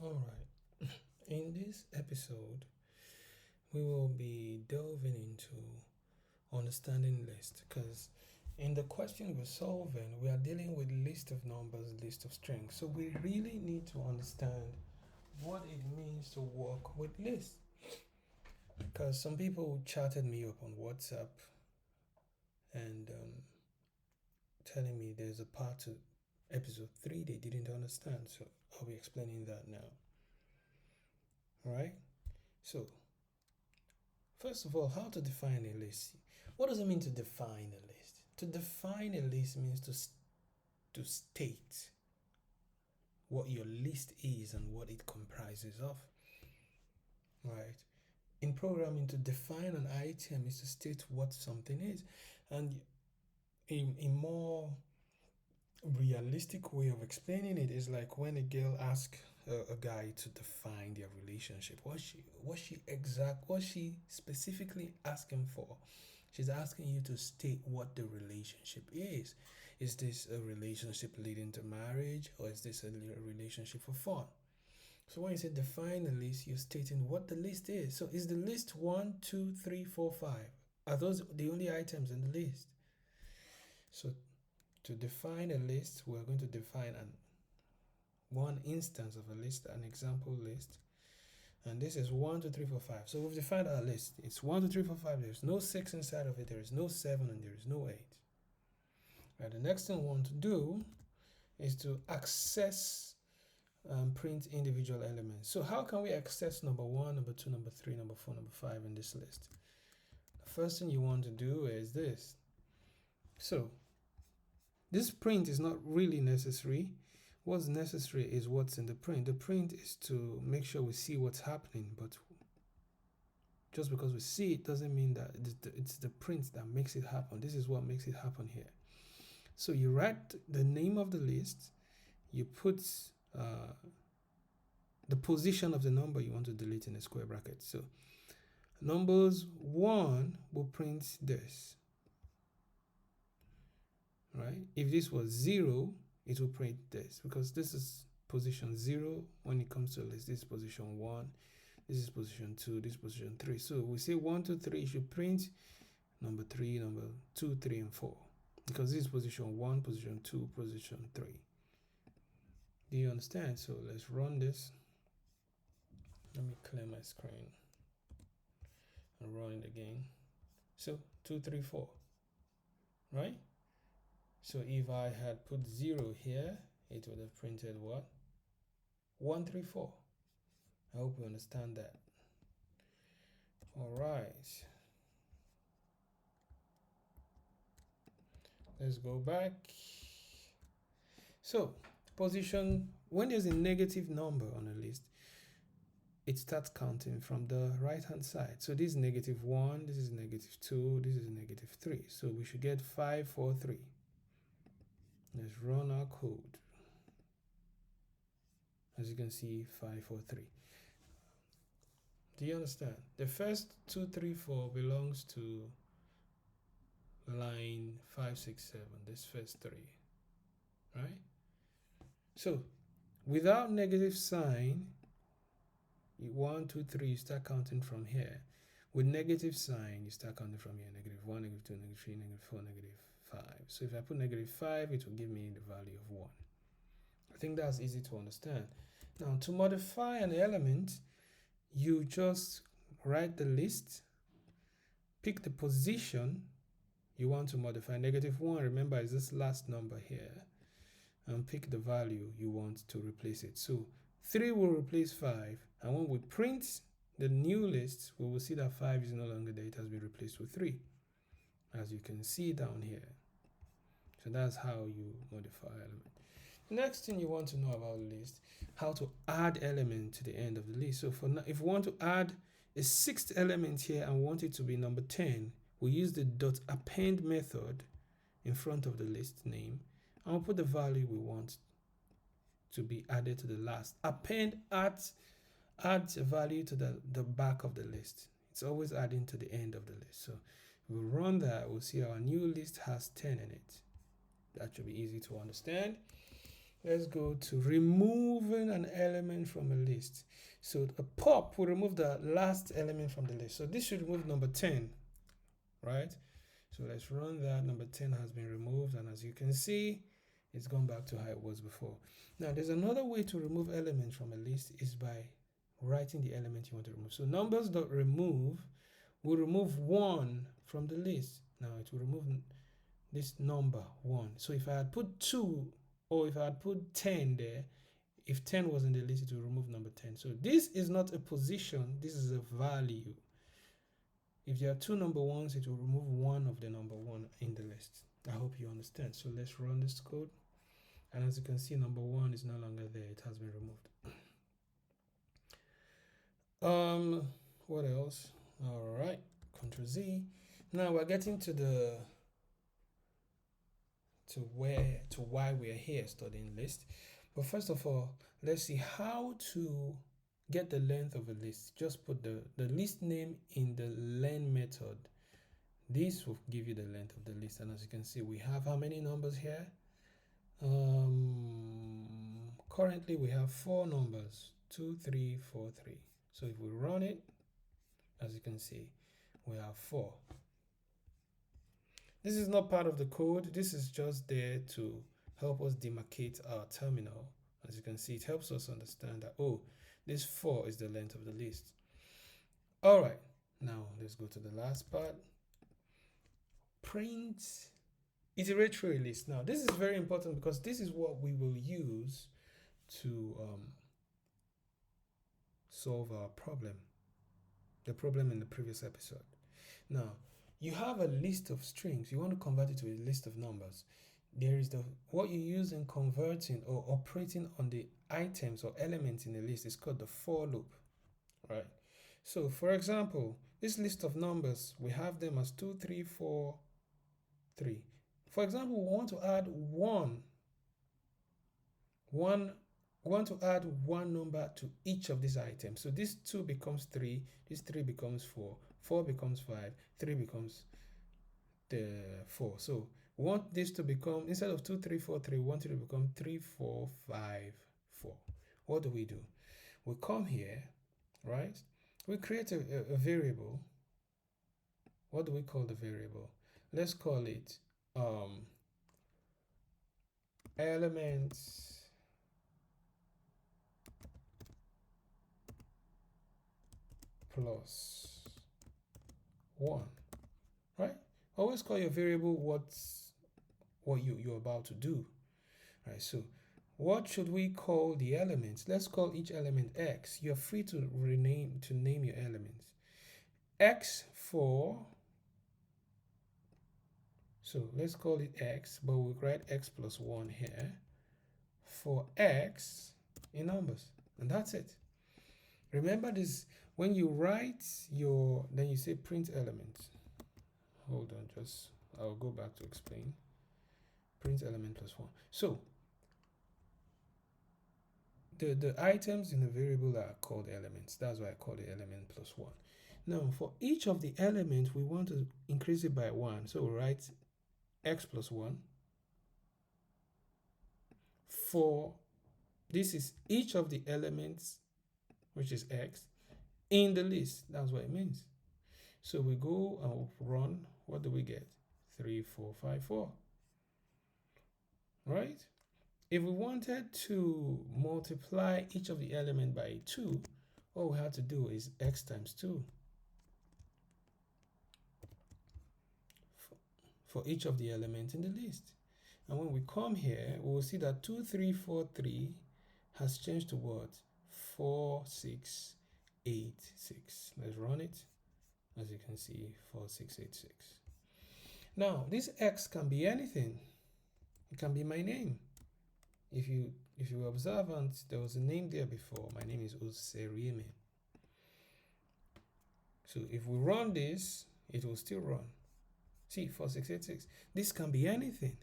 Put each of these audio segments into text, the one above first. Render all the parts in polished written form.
All right. In this episode, we will be delving into understanding list because in the question we're solving, we are dealing with list of numbers, list of strings. So we really need to understand what it means to work with lists. Because some people chatted me up on WhatsApp and telling me there's a part to episode 3 they didn't understand. So I'll be explaining that now. All right. So first of all, how to define a list? What does it mean to define a list? To define a list means to state what your list is and what it comprises of. Right? In programming, to define an item is to state what something is. And a more realistic way of explaining it is like when a girl asks a guy to define their relationship. What she specifically asking for? She's asking you to state what the relationship is. Is this a relationship leading to marriage, or is this a relationship for fun? So when you say define a list, you're stating what the list is. So is the list 1, 2, 3, 4, 5? Are those the only items in the list? So to define a list, we're going to define one instance of a list, an example list. And this is 1, 2, 3, 4, 5. So we've defined our list. It's 1, 2, 3, 4, 5. There's no 6 inside of it. There is no 7 and there is no 8. Right, the next thing we want to do is to access print individual elements. So how can we access number 1, number 2, number 3, number 4, number 5 in this list? The first thing you want to do is this. So this print is not really necessary. What's necessary is what's in the print. The print is to make sure we see what's happening, but just because we see it doesn't mean that it's the print that makes it happen. This is what makes it happen here. So you write the name of the list, you put the position of the number you want to delete in a square bracket. So numbers 1 will print this. Right? If this was 0, it will print this because this is position 0 when it comes to a list. This is position 1, this is position 2, this is position 3. So we say 1, 2, 3 should print number 3, number 2, 3, and 4 because this is position 1, position 2, position 3. Do you understand? So let's run this. Let me clear my screen and run it again. So 2, 3, 4, right? So if I had put 0 here, it would have printed what? 1, 3, 4. I hope you understand that. All right. Let's go back. So position, when there's a negative number on a list, it starts counting from the right hand side. So this is negative 1, this is negative 2, this is negative 3. So we should get 5, 4, 3. Let's run our code. As you can see, 5, 4, 3. Do you understand? The first 2, 3, 4 belongs to line 5, 6, 7. This first 3, right? So without negative sign, 1, 2, 3, you start counting from here. With negative sign, you start counting from here. Negative 1, negative 2, negative 3, negative 4, negative 5. So if I put negative 5, it will give me the value of 1. I think that's easy to understand. Now, to modify an element, you just write the list, pick the position you want to modify. Negative 1, remember, is this last number here. And pick the value you want to replace it. So 3 will replace 5. And when we print the new list, we will see that 5 is no longer there. It has been replaced with 3, as you can see down here. So that's how you modify element. Next thing you want to know about the list, how to add element to the end of the list. So for now, if we want to add a 6th element here and want it to be number 10, we use the .append method in front of the list name, and we'll put the value we want to be added to the last. Append adds a value to the back of the list. It's always adding to the end of the list. So if we run that, we'll see our new list has 10 in it. That should be easy to understand. let's go to removing an element from a list. So a pop will remove the last element from the list. So this should remove number 10, right? So let's run that. Number 10 has been removed, and as you can see, it's gone back to how it was before. Now there's another way to remove elements from a list is by writing the element you want to remove. So numbers.remove will remove 1 from the list. Now it will remove this number 1. So if I had put 2 or if I had put 10 there, if 10 was in the list, it will remove number 10. So this is not a position, this is a value. If there are 2 number 1s, it will remove 1 of the number 1 in the list. I hope you understand. So let's run this code. And as you can see, number 1 is no longer there. It has been removed. What else? All right, Control Z. Now we're getting to why we are here studying list. But first of all, let's see how to get the length of a list. Just put the list name in the len method. This will give you the length of the list. And as you can see, we have how many numbers here? Currently we have 4 numbers, 2, 3, 4, 3. So if we run it, as you can see, we have 4. This is not part of the code. This is just there to help us demarcate our terminal. As you can see, it helps us understand that, oh, this 4 is the length of the list. All right, now let's go to the last part. Print iterate through a list. Now, this is very important because this is what we will use to solve our problem, the problem in the previous episode. Now, you have a list of strings. You want to convert it to a list of numbers. There is what you use in converting or operating on the items or elements in a list is called the for loop, right? So, for example, this list of numbers, we have them as 2, 3, 4, 3. For example, we want to add one number to each of these items. So this 2 becomes 3, this 3 becomes 4, 4 becomes 5, 3 becomes the 4. So we want this to become, instead of 2, 3, 4, 3, we want it to become 3, 4, 5, 4. What do? We come here, right? We create a variable. What do we call the variable? Let's call it elements plus 1, right? Always call your variable what you're about to do, right? So what should we call the elements? Let's call each element x. You're free to name your elements. X for, so let's call it x, but we'll write x plus 1 here for x in numbers, and that's it. Remember this, when you write then you say print element. Hold on, I'll go back to explain. Print element plus 1. So the items in the variable are called elements. That's why I call it element plus 1. Now for each of the elements, we want to increase it by 1. So we'll write x plus 1. For this is each of the elements, which is x, in the list. That's what it means. So we go and run. What do we get? 3, 4, 5, 4. Right? If we wanted to multiply each of the element by 2, all we have to do is x times 2 for each of the elements in the list. And when we come here, we will see that 2, 3, 4, 3 has changed to what? 4, 6, 8, 6. Let's run it. As you can see, 4, 6, 8, 6. Now, this x can be anything. It can be my name. If you were observant, there was a name there before. My name is Oserieme. So if we run this, it will still run. See, 4, 6, 8, 6. This can be anything.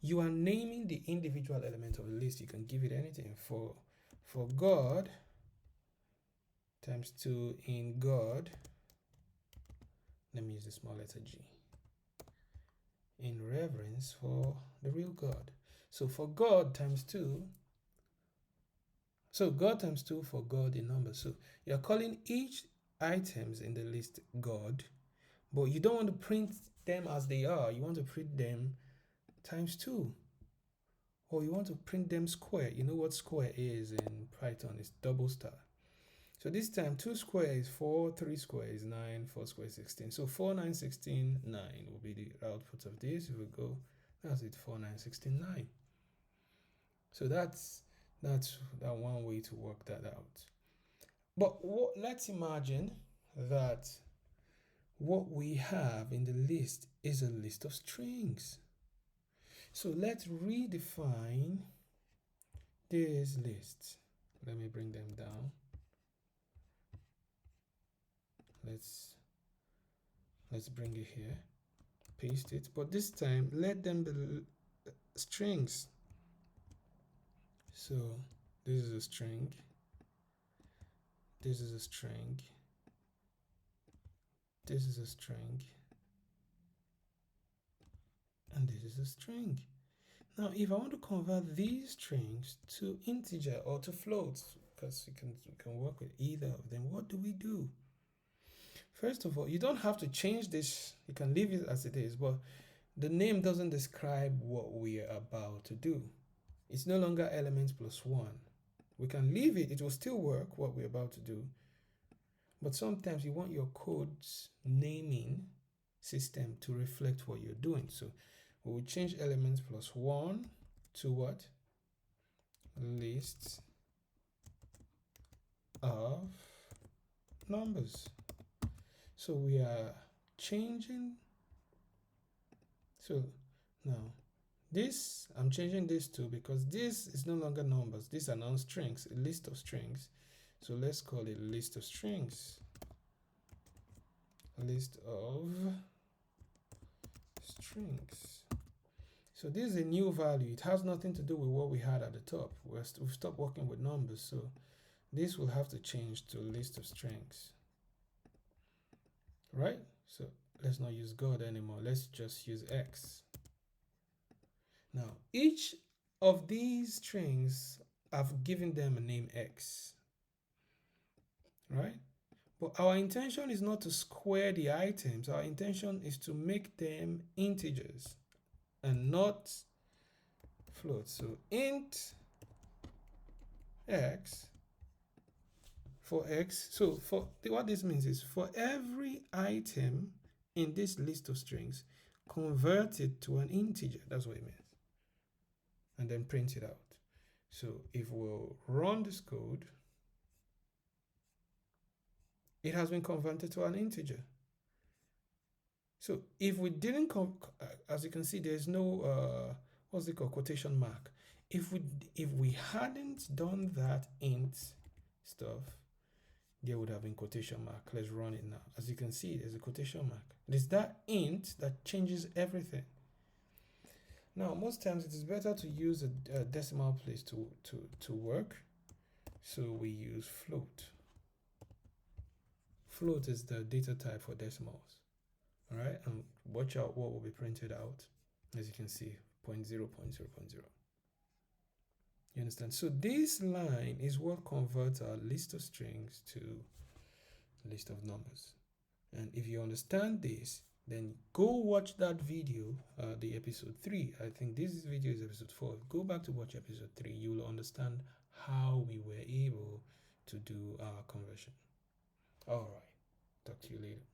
You are naming the individual element of the list. You can give it anything. For God times 2 in God. Let me use the small letter G. In reverence for the real God. So for God times 2, So God times 2 for God in numbers. So you're calling each items in the list God, but you don't want to print them as they are. You want to print them times 2. Or you want to print them square. You know what square is in Python? It's double star. So this time 2 square is 4, 3 square is 9, 4 square is 16. So 4, 9, 16, 9 will be the output of this. If we go, that's it, 4, 9, 16, 9. So that's that one way to work that out. But let's imagine that what we have in the list is a list of strings. So let's redefine this list. Let me bring them down. Let's bring it here, paste it, but this time let them be strings. So this is a string, this is a string, this is a string, and this is a string. Now if I want to convert these strings to integer or to floats, because we can work with either of them, what do we do? First of all, you don't have to change this, you can leave it as it is, but the name doesn't describe what we are about to do. It's no longer elements plus 1. We can leave it, it will still work what we're about to do. But sometimes you want your code's naming system to reflect what you're doing. So we will change elements plus 1 to what? Lists of numbers. So we are changing. So now this, I'm changing this to, because this is no longer numbers. These are now strings, a list of strings. So let's call it list of strings. List of strings. So this is a new value. It has nothing to do with what we had at the top. We've stopped working with numbers. So this will have to change to list of strings. Right? So let's not use God anymore. Let's just use X. Now, each of these strings, I've given them a name X. Right? But our intention is not to square the items. Our intention is to make them integers and not floats. So int X for X. So for what this means is for every item in this list of strings, convert it to an integer. That's what it means. And then print it out. So if we'll run this code, it has been converted to an integer. So if we didn't, as you can see, there's no, what's it called, quotation mark. If we hadn't done that int stuff, there would have been quotation mark. Let's run it now. As you can see, there's a quotation mark. It is that int that changes everything. Now, most times it is better to use a decimal place to work. So we use float. Float is the data type for decimals. All right, and watch out what will be printed out. As you can see, 0.0, 0.0, 0.0. You understand? So this line is what converts our list of strings to list of numbers. And if you understand this, then go watch that video, the episode 3. I think this video is episode 4. Go back to watch episode 3. You will understand how we were able to do our conversion. All right. Talk to you later.